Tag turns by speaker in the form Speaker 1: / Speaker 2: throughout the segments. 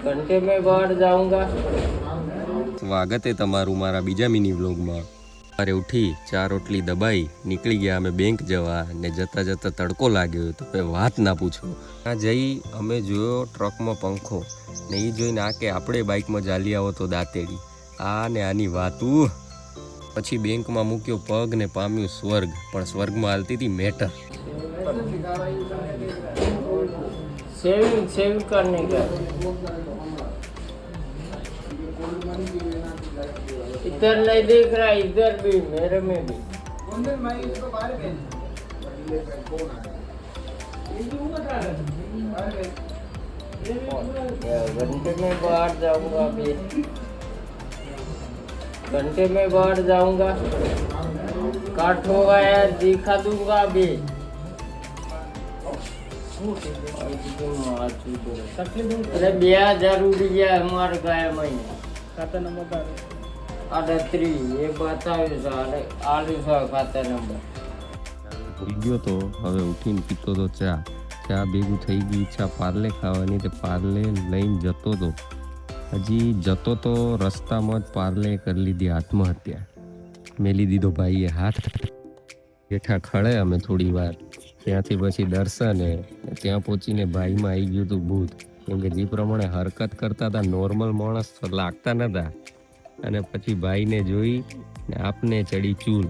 Speaker 1: घंटे में बाहर जाऊंगा।
Speaker 2: સ્વાગત છે તમારું મારા બીજા મિની વ્લોગમાં. સવારે ઉઠી ચા રોટલી દબાઈ નીકળી ગયા અમે બેંક જવા ને જતા જતા તડકો લાગ્યો તો ભાઈ વાત ના પૂછો. ત્યાં જઈ અમે જોયો ટ્રકમાં પંખો ને એ જોઈને આ કે આપણે બાઇકમાં ચાલી આવો તો દાંતેડી આ ને આની વાતું. પછી બેંકમાં મૂક્યો પગ ને પામ્યું સ્વર્ગ, પણ સ્વર્ગમાં હાલતી હતી મેટર.
Speaker 1: सेविंग करने का इधर नहीं दिख रहा, इधर भी मेरे में भी। घंटे में बाहर जाऊंगा अभी, घंटे में बाहर जाऊंगा। काट होगा यार, दिखा दूंगा अभी। अरे ब्याह जरूरी है हमारे गाय में। खाता नंबर 38 ये बताओ सारे 800 खाता नंबर।
Speaker 2: ઉઠી ગયો તો હવે ઉઠીને પીતો તો ચા ભેગું થઈ ગઈ ઈચ્છા પાર્લે ખાવાની તે પાર્લે લઈને જતો તો હજી જતો તો રસ્તામાં જ પાર્લે કરી લીધી આત્મહત્યા. મેલી દીધો ભાઈએ હાથ. બેઠા ખડે અમે થોડી વાર, ત્યાંથી પછી દર્શને ત્યાં પહોંચીને ભાઈમાં આવી ગયું હતું ભૂત. કેમ કે જે પ્રમાણે હરકત કરતા હતા નોર્મલ માણસ લાગતા નતા. અને પછી ભાઈને જોઈ ને આપને ચડી ચૂલ.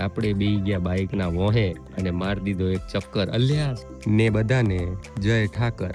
Speaker 2: આપણે બેસી ગયા બાઇકના વોહે અને મારી દીધો એક ચક્કર. અલ્યા ને બધાને જય ઠાકર.